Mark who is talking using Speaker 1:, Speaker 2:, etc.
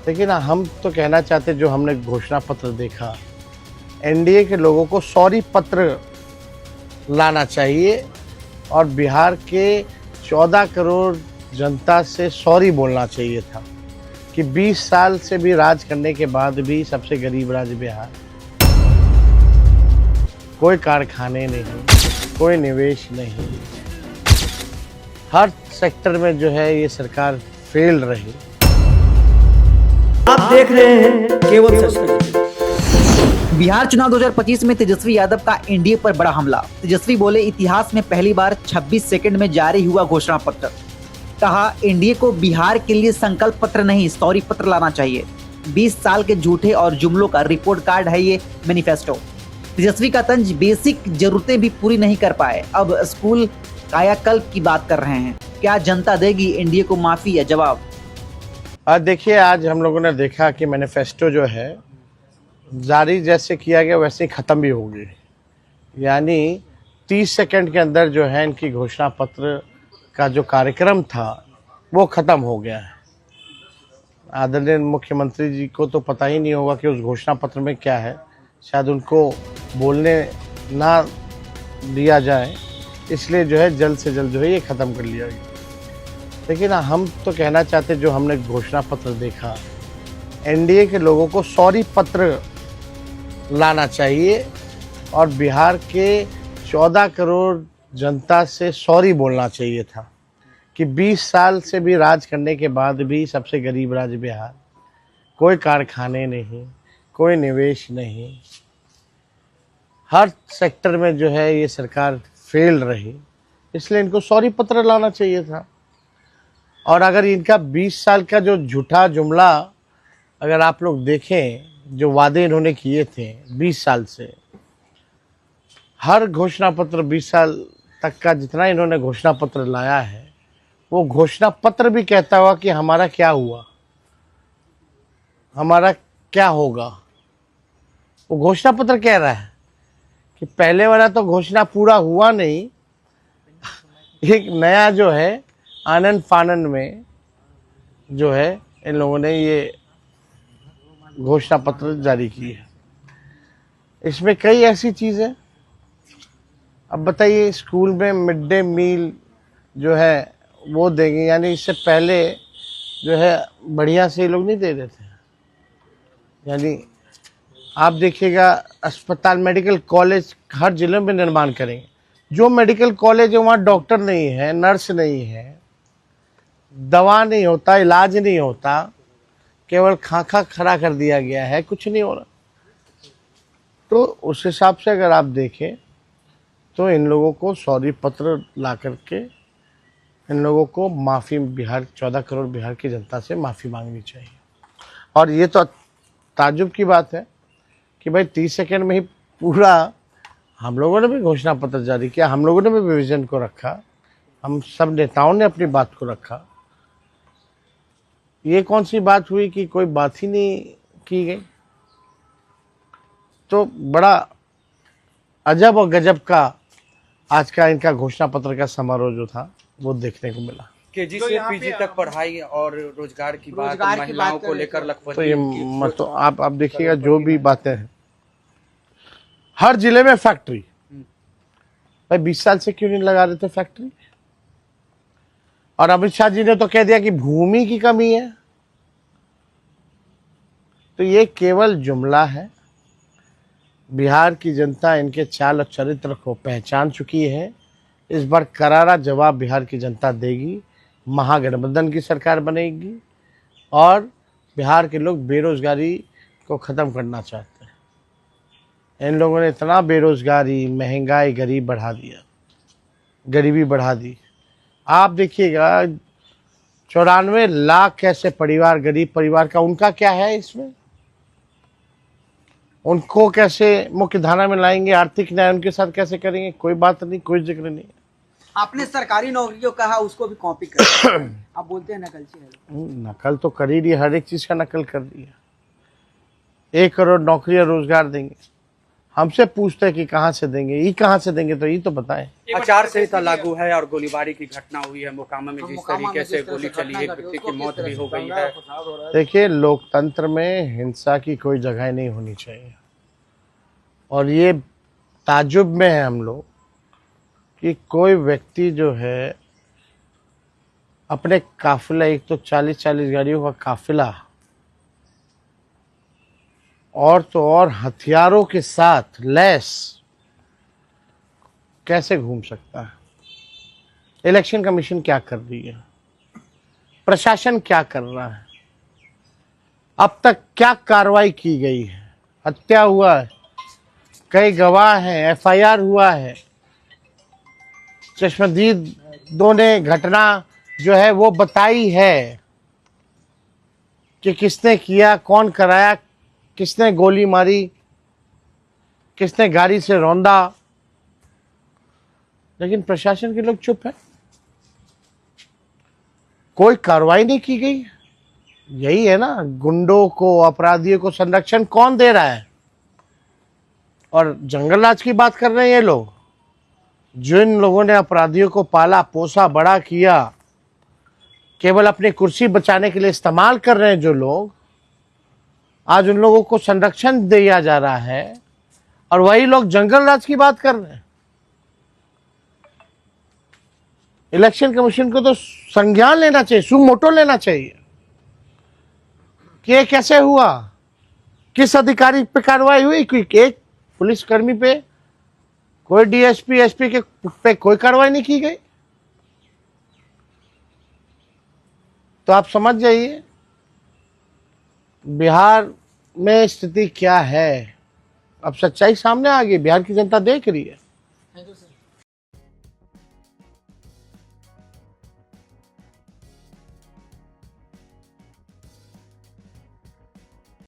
Speaker 1: लेकिन हम तो कहना चाहते, जो हमने घोषणा पत्र देखा, एनडीए के लोगों को सॉरी पत्र लाना चाहिए और बिहार के 14 करोड़ जनता से सॉरी बोलना चाहिए था कि 20 साल से भी राज करने के बाद भी सबसे गरीब राज्य बिहार, कोई कारखाने नहीं, कोई निवेश नहीं, हर सेक्टर में जो है ये सरकार फेल रही।
Speaker 2: आप देख रहे हैं केवल सच।
Speaker 3: बिहार चुनाव 2025 में तेजस्वी यादव का एनडीए पर बड़ा हमला। तेजस्वी बोले, इतिहास में पहली बार 26 सेकंड में जारी हुआ घोषणा पत्र। कहा, एनडीए को बिहार के लिए संकल्प पत्र नहीं, सॉरी पत्र लाना चाहिए। 20 साल के झूठे और जुमलों का रिपोर्ट कार्ड है ये मैनिफेस्टो। तेजस्वी का तंज, बेसिक जरूरतें भी पूरी नहीं कर पाए, अब स्कूल कायाकल्प की बात कर रहे हैं। क्या जनता देगी एनडीए को माफी या जवाब?
Speaker 1: देखिए, आज हम लोगों ने देखा कि मैनिफेस्टो जो है जारी जैसे किया गया वैसे ही ख़त्म भी होगी। यानी 30 सेकंड के अंदर जो है इनकी घोषणा पत्र का जो कार्यक्रम था वो ख़त्म हो गया है। आदरणीय मुख्यमंत्री जी को तो पता ही नहीं होगा कि उस घोषणा पत्र में क्या है, शायद उनको बोलने ना दिया जाए, इसलिए जो है जल्द से जल्द जो है ये ख़त्म कर लिया गया। लेकिन हम तो कहना चाहते, जो हमने घोषणा पत्र देखा, एनडीए के लोगों को सॉरी पत्र लाना चाहिए और बिहार के 14 करोड़ जनता से सॉरी बोलना चाहिए था कि 20 साल से भी राज करने के बाद भी सबसे गरीब राज्य बिहार, कोई कारखाने नहीं, कोई निवेश नहीं, हर सेक्टर में जो है ये सरकार फेल रही, इसलिए इनको सॉरी पत्र लाना चाहिए था। और अगर इनका 20 साल का जो झूठा जुमला अगर आप लोग देखें, जो वादे इन्होंने किए थे 20 साल से, हर घोषणा पत्र 20 साल तक का जितना इन्होंने घोषणा पत्र लाया है, वो घोषणा पत्र भी कहता हुआ कि हमारा क्या हुआ, हमारा क्या होगा। वो घोषणा पत्र कह रहा है कि पहले वाला तो घोषणा पूरा हुआ नहीं, एक नया जो है आनंद फानन में जो है इन लोगों ने ये घोषणा पत्र जारी की है। इसमें कई ऐसी चीज़ें, अब बताइए, स्कूल में मिड डे मील जो है वो देंगे, यानी इससे पहले जो है बढ़िया से ये लोग नहीं दे रहे थे। यानी आप देखिएगा, अस्पताल, मेडिकल कॉलेज हर जिले में निर्माण करेंगे। जो मेडिकल कॉलेज है वहाँ डॉक्टर नहीं है, नर्स नहीं है, दवा नहीं होता, इलाज नहीं होता, केवल खाका खड़ा कर दिया गया है, कुछ नहीं हो रहा। तो उस हिसाब से अगर आप देखें तो इन लोगों को सॉरी पत्र ला करके इन लोगों को माफ़ी, बिहार 14 करोड़ बिहार की जनता से माफ़ी मांगनी चाहिए। और ये तो ताज्जुब की बात है कि भाई 30 सेकंड में ही पूरा, हम लोगों ने भी घोषणा पत्र जारी किया, हम लोगों ने भी विजन को रखा, हम सब नेताओं ने अपनी बात को रखा। ये कौन सी बात हुई कि कोई बात ही नहीं की गई? तो बड़ा अजब और गजब का आज का इनका घोषणा पत्र का समारोह जो था वो देखने को मिला।
Speaker 4: केजी से पीजी तक पढ़ाई और रोजगार की बात, महिलाओं को लेकर लखपति,
Speaker 1: तो ये मतलब आप देखिएगा, जो भी बातें हैं, हर जिले में फैक्ट्री। भाई 20 साल से क्यों नहीं लगा रहे थे फैक्ट्री? और अमित शाह जी ने तो कह दिया कि भूमि की कमी है। तो ये केवल जुमला है। बिहार की जनता इनके चाल और चरित्र को पहचान चुकी है। इस बार करारा जवाब बिहार की जनता देगी। महागठबंधन की सरकार बनेगी और बिहार के लोग बेरोजगारी को ख़त्म करना चाहते हैं। इन लोगों ने इतना बेरोजगारी, महंगाई, गरीबी बढ़ा दी। आप देखिएगा, 94 लाख कैसे परिवार, गरीब परिवार का, उनका क्या है इसमें? उनको कैसे मुख्य धारा में लाएंगे? आर्थिक न्याय उनके साथ कैसे करेंगे? कोई बात नहीं, कोई जिक्र नहीं।
Speaker 2: आपने सरकारी नौकरी जो कहा उसको भी कॉपी कर आप बोलते हैं नकलची है।
Speaker 1: नकल तो कर ही रही है, हर एक चीज का नकल कर रही है। 1 करोड़ नौकरी और रोजगार देंगे। हमसे पूछते हैं कि कहाँ से देंगे, ये कहाँ से देंगे, तो ये तो बताएं।
Speaker 4: आचार संहिता लागू है और गोलीबारी की घटना हुई है मोकामा में, जिस
Speaker 2: मोकामा में
Speaker 4: तरीके से
Speaker 2: जिस तरह
Speaker 4: गोली
Speaker 2: से
Speaker 4: चली,
Speaker 2: घटना
Speaker 4: एक
Speaker 2: घटी,
Speaker 4: व्यक्ति
Speaker 2: उसको
Speaker 4: की
Speaker 2: किस
Speaker 4: मौत
Speaker 2: तरह
Speaker 4: भी
Speaker 2: से
Speaker 4: हो गई है।
Speaker 1: देखिए, लोकतंत्र में हिंसा की कोई जगह नहीं होनी चाहिए, और ये ताज्जुब में है हम लोग कि कोई व्यक्ति जो है अपने काफिला, एक तो 40-40 गाड़ियों का काफिला, और तो और हथियारों के साथ लैस कैसे घूम सकता है। इलेक्शन कमीशन क्या कर रही है, प्रशासन क्या कर रहा है, अब तक क्या कार्रवाई की गई है। हत्या हुआ है, कई गवाह हैं, एफआईआर हुआ है, चश्मदीदों ने घटना जो है वो बताई है कि किसने किया, कौन कराया, किसने गोली मारी, किसने गाड़ी से रौंदा, लेकिन प्रशासन के लोग चुप है, कोई कार्रवाई नहीं की गई। यही है ना, गुंडों को, अपराधियों को संरक्षण कौन दे रहा है। और जंगल राज की बात कर रहे हैं ये लोग, जिन लोगों ने अपराधियों को पाला पोसा बड़ा किया, केवल अपनी कुर्सी बचाने के लिए इस्तेमाल कर रहे हैं जो लोग, आज उन लोगों को संरक्षण दिया जा रहा है, और वही लोग जंगल राज की बात कर रहे हैं। इलेक्शन कमीशन को तो संज्ञान लेना चाहिए, सुमोटो लेना चाहिए कि ये कैसे हुआ, किस अधिकारी पे कार्रवाई हुई, एक पुलिसकर्मी पे, कोई डीएसपी एसपी के पे कोई कार्रवाई नहीं की गई। तो आप समझ जाइए बिहार में स्थिति क्या है। अब सच्चाई सामने आ गई, बिहार की जनता देख रही है।